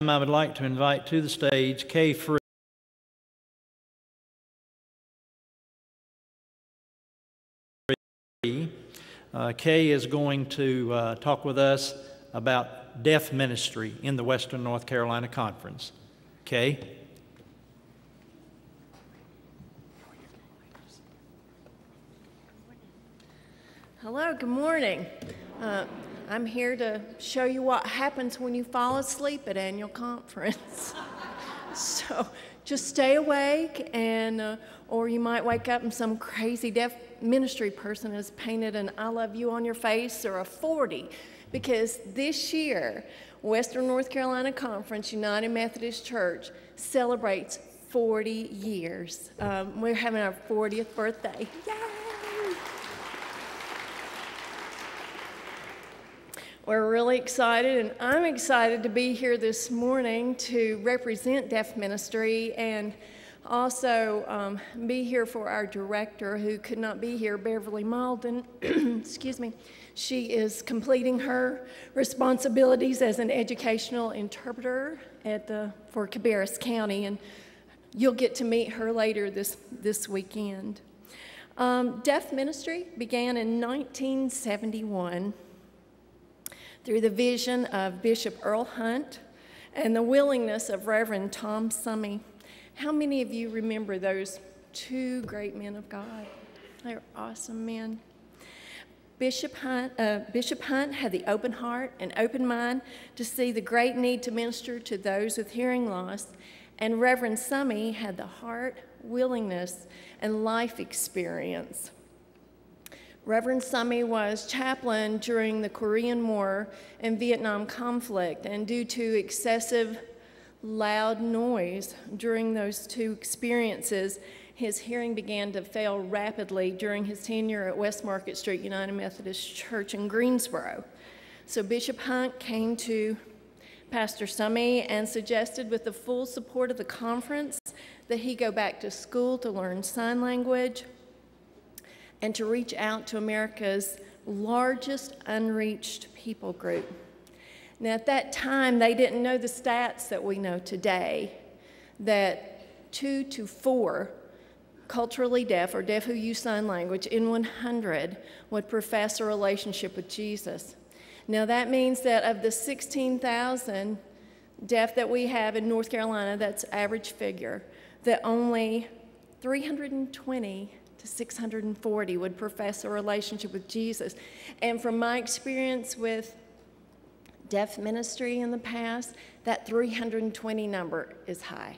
I would like to invite to the stage Kay Free. Kay is going to talk with us about deaf ministry in the Western North Carolina Conference. Kay? Hello, good morning. I'm here to show you what happens when you fall asleep at annual conference. So just stay awake, and or you might wake up and some crazy deaf ministry person has painted an I love you on your face or a 40, because this year Western North Carolina Conference United Methodist Church celebrates 40 years. We're having our 40th birthday. Yay! We're really excited, and I'm excited to be here this morning to represent deaf ministry and also be here for our director who could not be here, Beverly Malden. Excuse me. She is completing her responsibilities as an educational interpreter for Cabarrus County, and you'll get to meet her later this weekend. Deaf ministry began in 1971. Through the vision of Bishop Earl Hunt and the willingness of Reverend Tom Summey. How many of you remember those two great men of God? They're awesome men. Bishop Hunt had the open heart and open mind to see the great need to minister to those with hearing loss, and Reverend Summey had the heart, willingness, and life experience. Reverend Summey was chaplain during the Korean War and Vietnam conflict, and due to excessive loud noise during those two experiences, his hearing began to fail rapidly during his tenure at West Market Street United Methodist Church in Greensboro. So Bishop Hunt came to Pastor Summey and suggested, with the full support of the conference, that he go back to school to learn sign language and to reach out to America's largest unreached people group. Now, at that time, they didn't know the stats that we know today, that 2 to 4 culturally deaf or deaf who use sign language in 100 would profess a relationship with Jesus. Now, that means that of the 16,000 deaf that we have in North Carolina, that's average figure, that only 320 to 640 would profess a relationship with Jesus. And from my experience with deaf ministry in the past, that 320 number is high.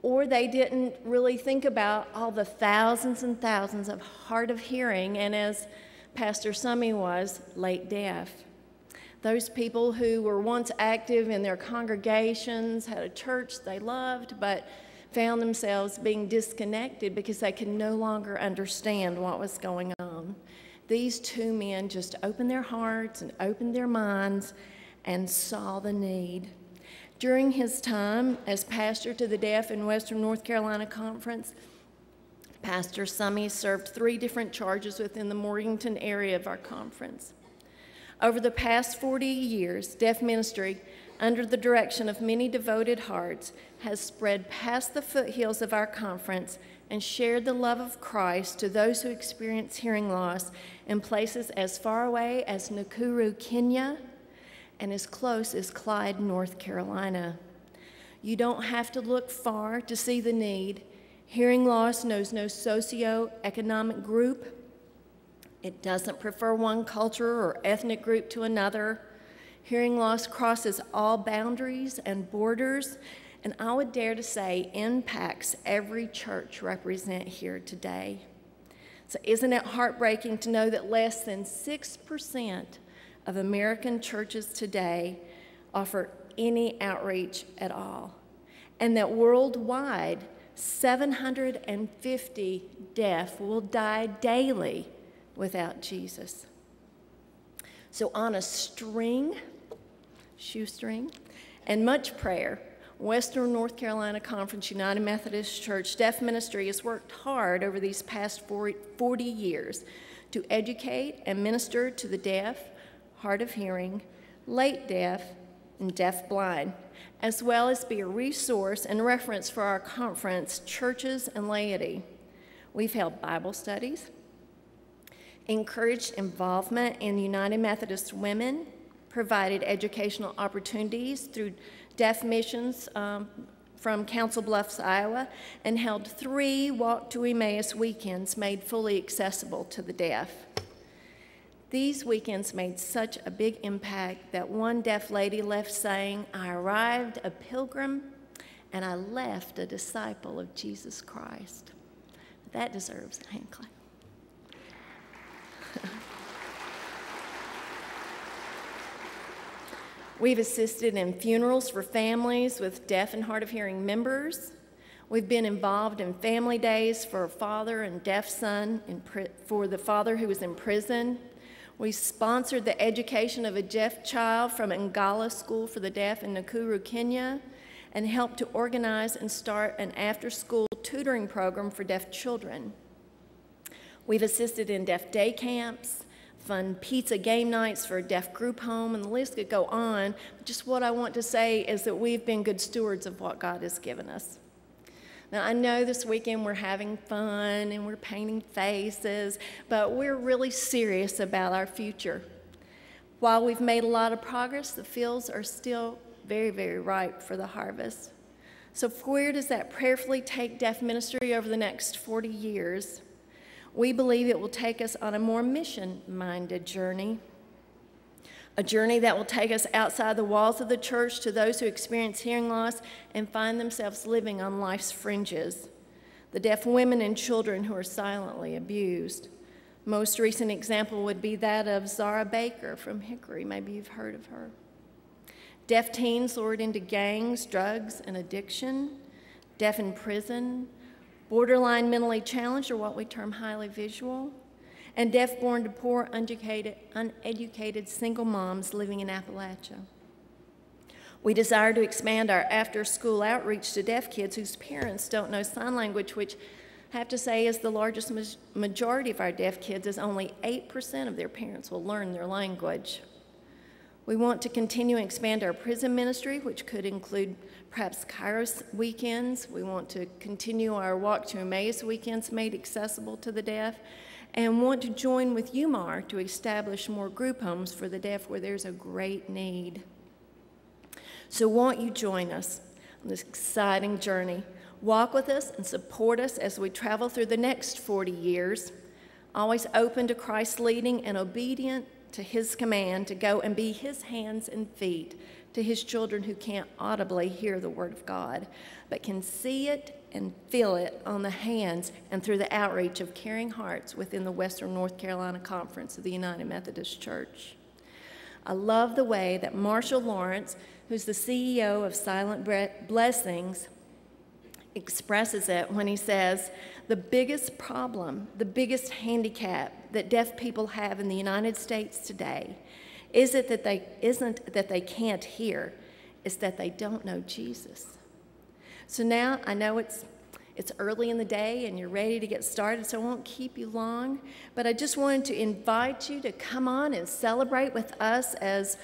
Or they didn't really think about all the thousands and thousands of hard of hearing, and as Pastor Summey was, late deaf. Those people who were once active in their congregations, had a church they loved, but found themselves being disconnected because they could no longer understand what was going on. These two men just opened their hearts and opened their minds and saw the need. During his time as pastor to the deaf in Western North Carolina Conference, Pastor Summey served 3 different charges within the Morganton area of our conference. Over the past 40 years, deaf ministry, under the direction of many devoted hearts, has spread past the foothills of our conference and shared the love of Christ to those who experience hearing loss in places as far away as Nakuru, Kenya, and as close as Clyde, North Carolina. You don't have to look far to see the need. Hearing loss knows no socioeconomic group. It doesn't prefer one culture or ethnic group to another. Hearing loss crosses all boundaries and borders, and I would dare to say impacts every church represented here today. So isn't it heartbreaking to know that less than 6% of American churches today offer any outreach at all, and that worldwide 750 deaf will die daily without Jesus? So on a shoestring, and much prayer, Western North Carolina Conference United Methodist Church Deaf Ministry has worked hard over these past 40 years to educate and minister to the deaf, hard of hearing, late deaf, and deaf-blind, as well as be a resource and reference for our conference, churches and laity. We've held Bible studies, encouraged involvement in United Methodist Women, provided educational opportunities through deaf missions from Council Bluffs, Iowa, and held 3 Walk to Emmaus weekends made fully accessible to the deaf. These weekends made such a big impact that one deaf lady left saying, "I arrived a pilgrim and I left a disciple of Jesus Christ." That deserves a hand clap. We've assisted in funerals for families with deaf and hard of hearing members. We've been involved in family days for a father and deaf son, for the father who was in prison. We sponsored the education of a deaf child from Ngala School for the Deaf in Nakuru, Kenya, and helped to organize and start an after-school tutoring program for deaf children. We've assisted in deaf day camps, fun pizza game nights for a deaf group home, and the list could go on. Just what I want to say is that we've been good stewards of what God has given us. Now, I know this weekend we're having fun and we're painting faces, but we're really serious about our future. While we've made a lot of progress, the fields are still very, very ripe for the harvest. So where does that prayerfully take deaf ministry over the next 40 years? We believe it will take us on a more mission-minded journey, a journey that will take us outside the walls of the church to those who experience hearing loss and find themselves living on life's fringes, the deaf women and children who are silently abused. Most recent example would be that of Zara Baker from Hickory. Maybe you've heard of her. Deaf teens lured into gangs, drugs, and addiction, deaf in prison, borderline mentally challenged, or what we term highly visual, and deaf born to poor, uneducated single moms living in Appalachia. We desire to expand our after-school outreach to deaf kids whose parents don't know sign language, which I have to say is the largest majority of our deaf kids, as only 8% of their parents will learn their language. We want to continue and expand our prison ministry, which could include perhaps Kairos weekends. We want to continue our Walk to Emmaus weekends made accessible to the deaf, and want to join with UMAR to establish more group homes for the deaf where there's a great need. So won't you join us on this exciting journey? Walk with us and support us as we travel through the next 40 years, always open to Christ's leading and obedient to his command to go and be his hands and feet to his children who can't audibly hear the word of God, but can see it and feel it on the hands and through the outreach of caring hearts within the Western North Carolina Conference of the United Methodist Church. I love the way that Marshall Lawrence, who's the CEO of Silent Blessings, expresses it when he says, the biggest problem, the biggest handicap that deaf people have in the United States today isn't that they can't hear, it's that they don't know Jesus. So now I know it's early in the day and you're ready to get started, so I won't keep you long, but I just wanted to invite you to come on and celebrate with us as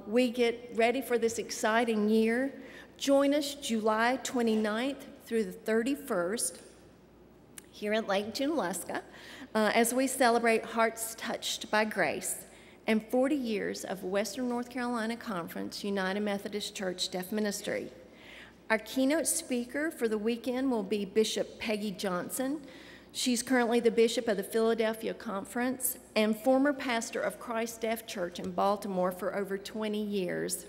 we get ready for this exciting year. Join us July 29th through the 31st here at Lake Junaluska as we celebrate Hearts Touched by Grace and 40 years of Western North Carolina Conference United Methodist Church Deaf Ministry. Our keynote speaker for the weekend will be Bishop Peggy Johnson. She's currently the bishop of the Philadelphia Conference and former pastor of Christ Deaf Church in Baltimore for over 20 years.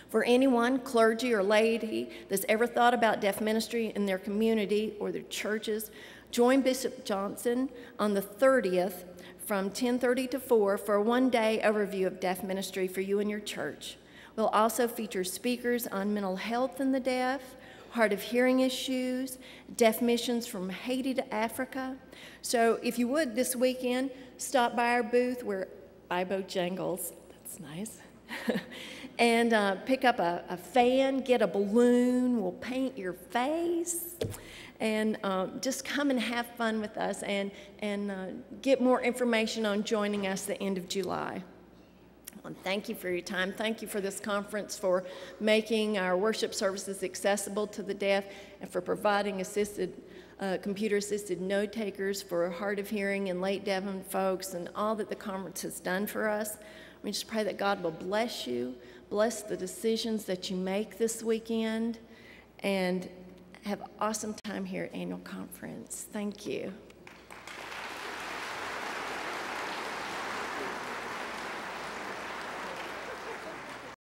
For anyone, clergy or laity, that's ever thought about deaf ministry in their community or their churches, join Bishop Johnson on the 30th from 10:30 to 4 for a one-day overview of deaf ministry for you and your church. We'll also feature speakers on mental health in the deaf, hard of hearing issues, deaf missions from Haiti to Africa. So if you would this weekend, stop by our booth where Bojangles, that's nice, and pick up a fan, get a balloon, we'll paint your face, and just come and have fun with us and get more information on joining us the end of July. And thank you for your time. Thank you for this conference, for making our worship services accessible to the deaf, and for providing computer-assisted note takers for hard of hearing and late deaf folks, and all that the conference has done for us. We just pray that God will bless you, bless the decisions that you make this weekend, and have an awesome time here at Annual Conference. Thank you.